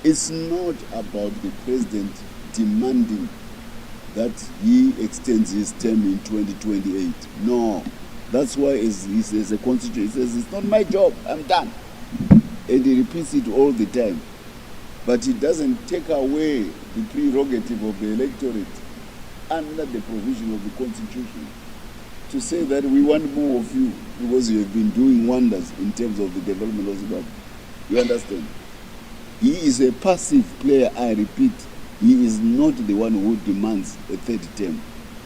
It's not about the president demanding that he extends his term in 2028. No. That's why he says a constitution. He says, it's not my job, I'm done. And he repeats it all the time. But it doesn't take away the prerogative of the electorate under the provision of the constitution to say that we want more of you because you have been doing wonders in terms of the development of Zimbabwe. You understand? He is a passive player, I repeat. He is not the one who demands a third term.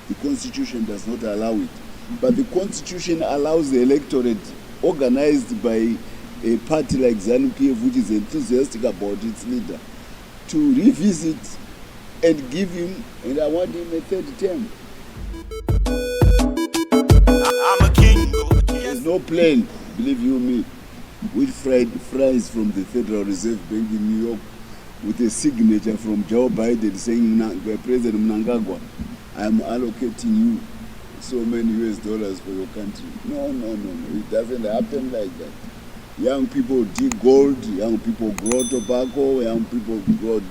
The constitution does not allow it. But the constitution allows the electorate organized by a party like ZANU-PF, which is enthusiastic about its leader, to revisit and give him, and I want him a third term. I'm a king. There's no plan, believe you me, with fries from the Federal Reserve Bank in New York with a signature from Joe Biden saying, President Mnangagwa, I'm allocating you so many US dollars for your country. No. It doesn't happen like that. Young people dig gold, young people grow tobacco, young people grow,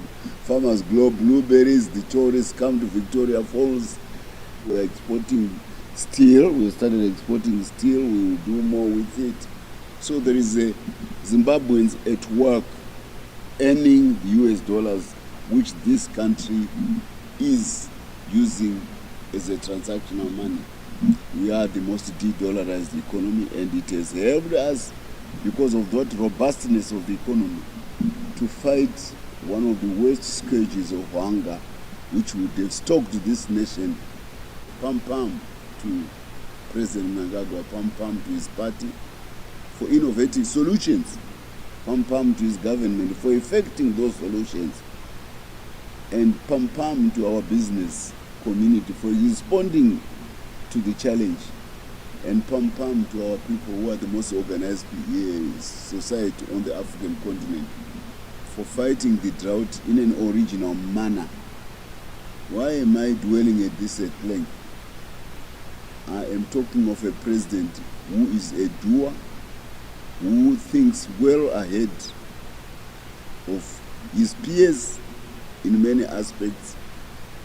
farmers grow blueberries, the tourists come to Victoria Falls. We're exporting steel, we started exporting steel, we will do more with it. So there is a Zimbabweans at work earning the US dollars, which this country is using as a transactional money. We are the most de-dollarized economy, and it has helped us because of that robustness of the economy to fight one of the worst scourges of hunger, which would have stalked this nation. Pam to President Mnangagwa, pam to his party for innovative solutions, pam to his government for effecting those solutions, and pam to our business community for responding to the challenge, and pam to our people who are the most organized society on the African continent for fighting the drought in an original manner. Why am I dwelling at this at length? I am talking of a president who is a doer, who thinks well ahead of his peers in many aspects,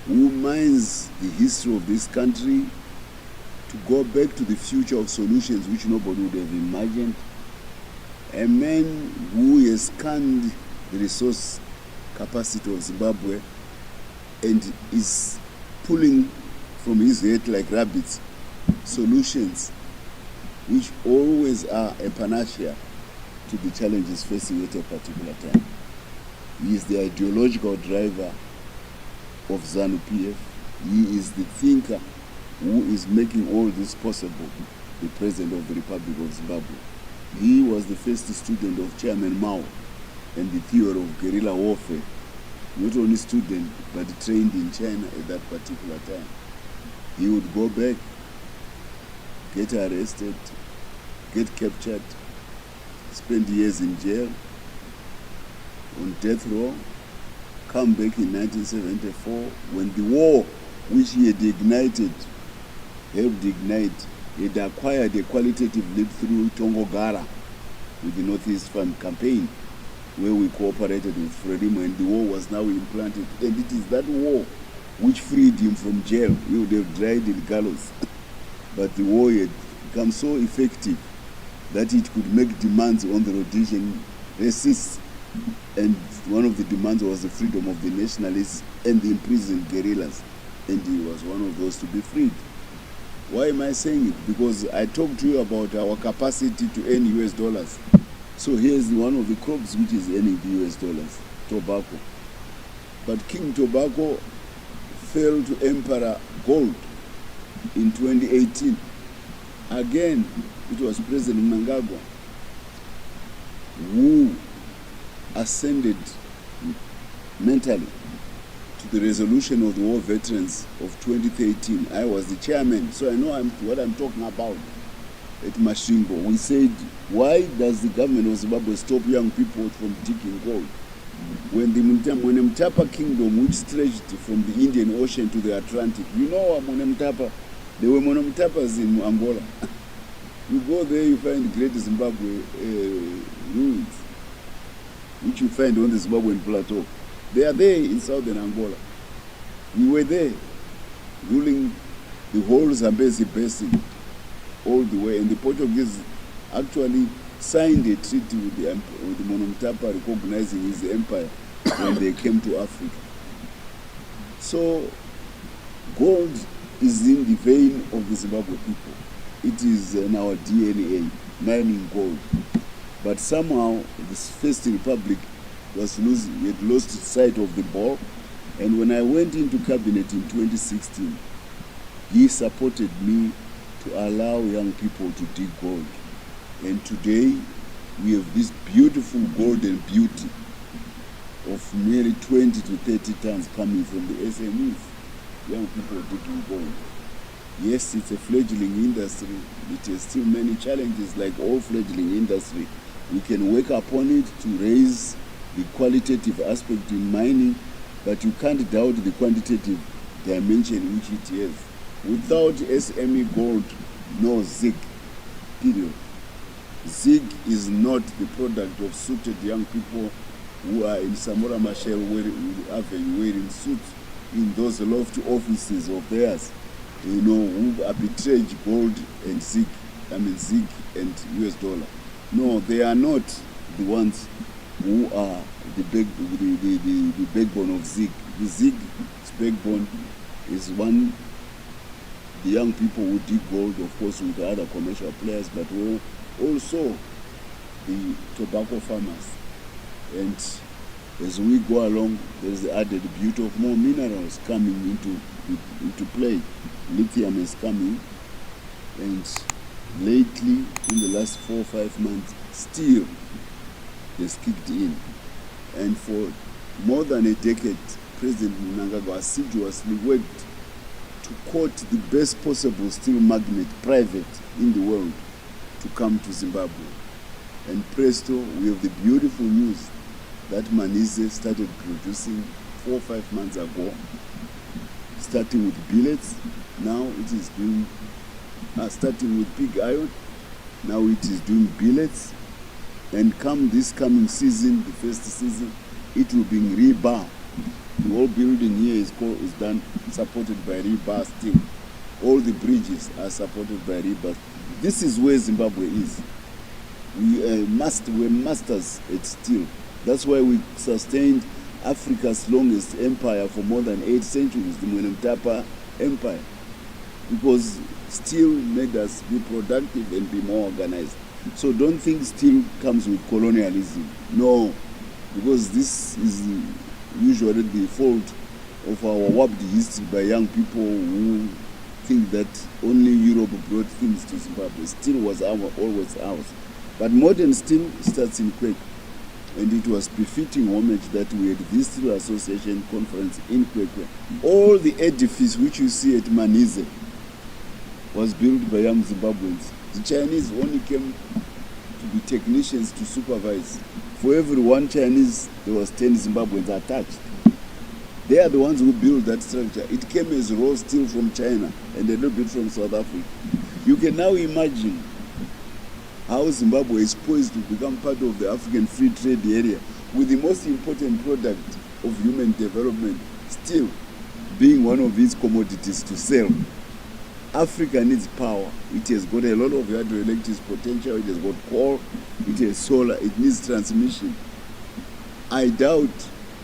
who minds the history of this country to go back to the future of solutions which nobody would have imagined. A man who has scanned the resource capacity of Zimbabwe and is pulling from his head like rabbits solutions which always are a panacea to the challenges facing at a particular time. He is the ideological driver of ZANU-PF. He is the thinker who is making all this possible, the President of the Republic of Zimbabwe. He was the first student of Chairman Mao and the theory of guerrilla warfare. Not only student, but trained in China at that particular time. He would go back, get arrested, get captured, spend years in jail, on death row, come back in 1974 when the war which he had ignited, helped ignite, he had acquired a qualitative lead through Tongogara with the Northeast Fund campaign, where we cooperated with Frelimo, and the war was now implanted. And it is that war which freed him from jail. He would have died in gallows. But the war had become so effective that it could make demands on the Rhodesian racists. And one of the demands was the freedom of the nationalists and the imprisoned guerrillas. And he was one of those to be freed. Why am I saying it? Because I talked to you about our capacity to earn US dollars. So here's one of the crops which is earning the US dollars, tobacco. But King Tobacco fell to Emperor Gold in 2018. Again, it was President Mnangagwa who ascended mentally to the resolution of the war veterans of 2013. I was the chairman, so I know what I'm talking about. At Mashingo, we said, why does the government of Zimbabwe stop young people from digging gold? When the Mtapa kingdom, which stretched from the Indian Ocean to the Atlantic, you know Mtapa, there were Mtapas in Angola. You go there, you find Great Zimbabwe ruins. which you find on the Zimbabwean plateau. They are there in southern Angola. We were there, ruling the whole Zambezi basin all the way, and the Portuguese actually signed a treaty with the Monomtapa recognizing his empire when they came to Africa. So gold is in the vein of the Zimbabwe people. It is in our DNA, mining gold. But somehow this First Republic had lost sight of the ball. And when I went into cabinet in 2016, he supported me to allow young people to dig gold. And today, we have this beautiful golden beauty of nearly 20 to 30 tons coming from the SMEs, young people digging gold. Yes, it's a fledgling industry. It has still many challenges like all fledgling industry. We can work upon it to raise the qualitative aspect in mining, but you can't doubt the quantitative dimension which it has. Without SME gold, no ZIG, period. ZIG is not the product of suited young people who are in Samora Machel wearing suits in those lofty offices of theirs, who arbitrage gold and ZIG and US dollar. No, they are not the ones who are the backbone of ZIG. The ZIG's backbone is the young people who dig gold, of course, with the other commercial players, but also the tobacco farmers. And as we go along, there's the added beauty of more minerals coming into play. Lithium is coming, and lately, in the last 4 or 5 months, steel has kicked in. And for more than a decade, President Mnangagwa assiduously worked to court the best possible steel magnet, private, in the world, to come to Zimbabwe. And presto, we have the beautiful news that Manise started producing 4 or 5 months ago, starting with billets. Now it is doing, starting with pig iron, now it is doing billets. And come this coming season, the first season, it will be rebar. The whole building here is done, supported by rebar steel. All the bridges are supported by rebar. This is where Zimbabwe is. We're masters at steel. That's why we sustained Africa's longest empire for more than 8 centuries, the Monomtapa Empire, because steel made us be productive and be more organized. So don't think steel comes with colonialism. No, because this is usually the fault of our warped history by young people who think that only Europe brought things to Zimbabwe. Steel was always ours. But modern steel starts in Kwekwe. And it was befitting homage that we had this Steel Association conference in Kwekwe. All the edifice which you see at Manise was built by young Zimbabweans. The Chinese only came to be technicians to supervise. For every 1 Chinese, there was 10 Zimbabweans attached. They are the ones who built that structure. It came as raw steel from China and a little bit from South Africa. You can now imagine how Zimbabwe is poised to become part of the African free trade area, with the most important product of human development still being one of its commodities to sell. Africa needs power. It has got a lot of hydroelectric potential. It has got coal. It has solar. It needs transmission. I doubt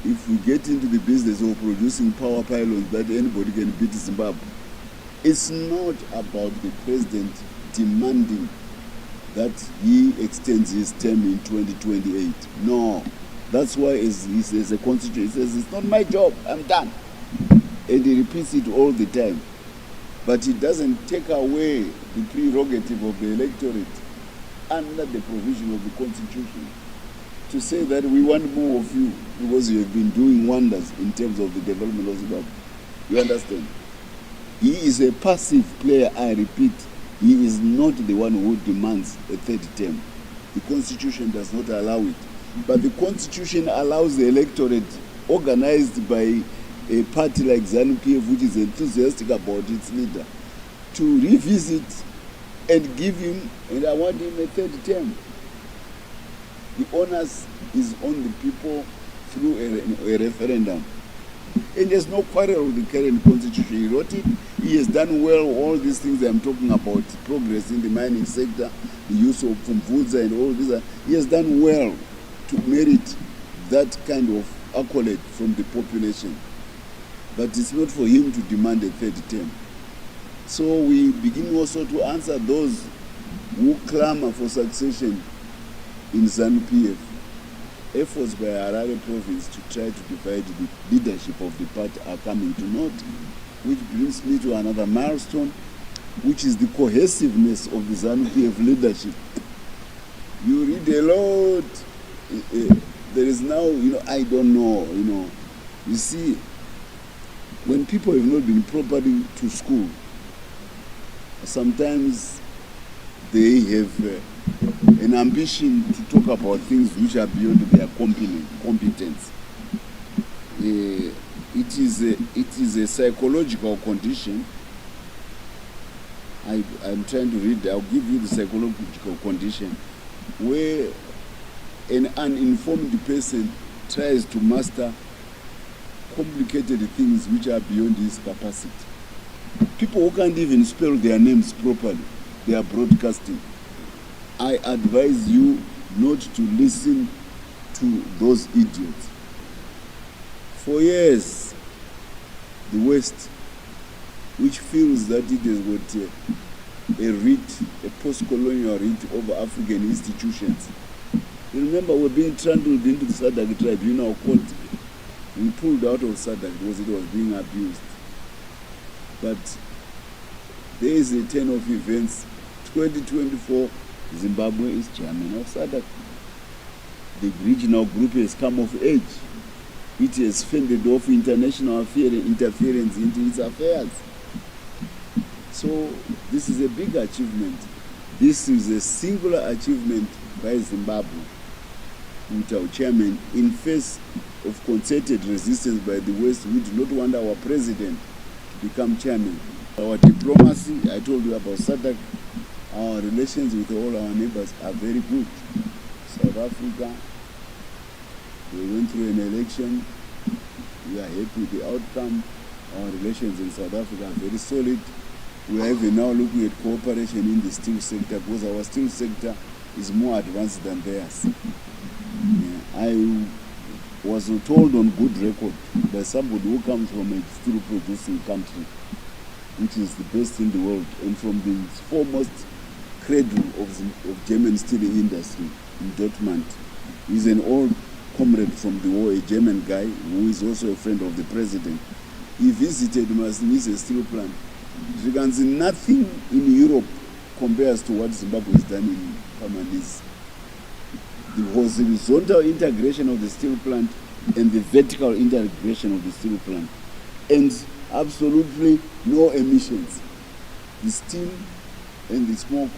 if we get into the business of producing power pylons that anybody can beat Zimbabwe. It's not about the president demanding that he extends his term in 2028. No. That's why he says a constitution. He says, it's not my job, I'm done. And he repeats it all the time. But it doesn't take away the prerogative of the electorate under the provision of the constitution to say that we want more of you because you have been doing wonders in terms of the development of Zimbabwe. You understand? He is a passive player, I repeat. He is not the one who demands a 3rd term. The constitution does not allow it. But the constitution allows the electorate, organized by a party like ZANU-PF, which is enthusiastic about its leader, to revisit and give him, and I want him a 3rd term. The onus is on the people through a referendum. And there's no quarrel with the current constitution. He wrote it. He has done well. All these things I'm talking about, progress in the mining sector, the use of Mvudza and all these, he has done well to merit that kind of accolade from the population. But it's not for him to demand a third term. So we begin also to answer those who clamor for succession in ZANU-PF. Efforts by Harare province to try to divide the leadership of the party are coming to naught, which brings me to another milestone, which is the cohesiveness of the ZANU-PF leadership. You read a lot. There is now, I don't know, you see, when people have not been properly to school, sometimes they have an ambition to talk about things which are beyond their competence. It is a psychological condition. I'm trying to read. I'll give you the psychological condition where an uninformed person tries to master complicated things which are beyond his capacity. People who can't even spell their names properly, they are broadcasting. I advise you not to listen to those idiots. For years, the West, which feels that it has got a writ, a post-colonial writ over African institutions. You remember we're being trundled into the Sadak tribunal court. We pulled out of Sadak because it was being abused. But there is a turn of events. 2024, Zimbabwe is chairman of SADC. The regional group has come of age. It has fended off international interference into its affairs. So this is a big achievement. This is a singular achievement by Zimbabwe, with our chairman, in face of concerted resistance by the West, who do not want our president to become chairman. Our diplomacy, I told you about SADC, our relations with all our neighbors are very good. South Africa, we went through an election. We are happy with the outcome. Our relations in South Africa are very solid. We are even now looking at cooperation in the steel sector because our steel sector is more advanced than theirs. I was told on good record by somebody who comes from a steel producing country, which is the best in the world, and from the foremost cradle of German steel industry in Dortmund. He's an old comrade from the war, a German guy who is also a friend of the president. He visited Masnise steel plant. Nothing in Europe compares to what Zimbabwe has done in Kamanisi. The horizontal integration of the steel plant and the vertical integration of the steel plant, and absolutely no emissions. The steam and the smoke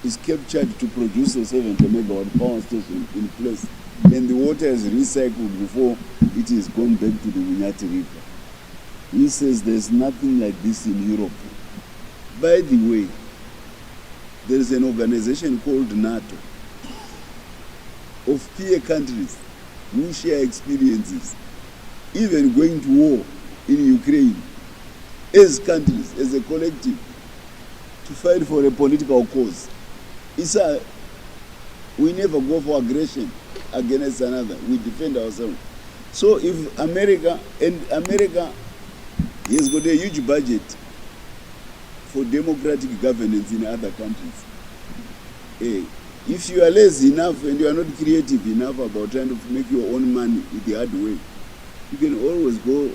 is captured to produce a 70 megawatt power station in place, and the water is recycled before it is gone back to the Winyati River. He says there's nothing like this in Europe. By the way, there is an organization called NATO of peer countries who share experiences, even going to war in Ukraine, as countries, as a collective, to fight for a political cause. We never go for aggression against another. We defend ourselves. So if America has got a huge budget for democratic governance in other countries, if you are lazy enough and you are not creative enough about trying to make your own money the hard way, you can always go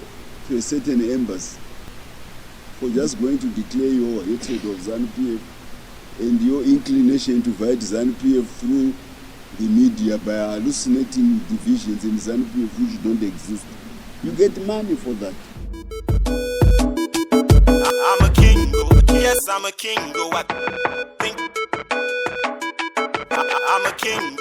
to a certain embassy for just going to declare your hatred of ZANU-PF and your inclination to fight ZANU-PF through the media by hallucinating divisions in ZANU-PF which don't exist. You get money for that. I'm a king, yes, I'm a king. I think I'm a king.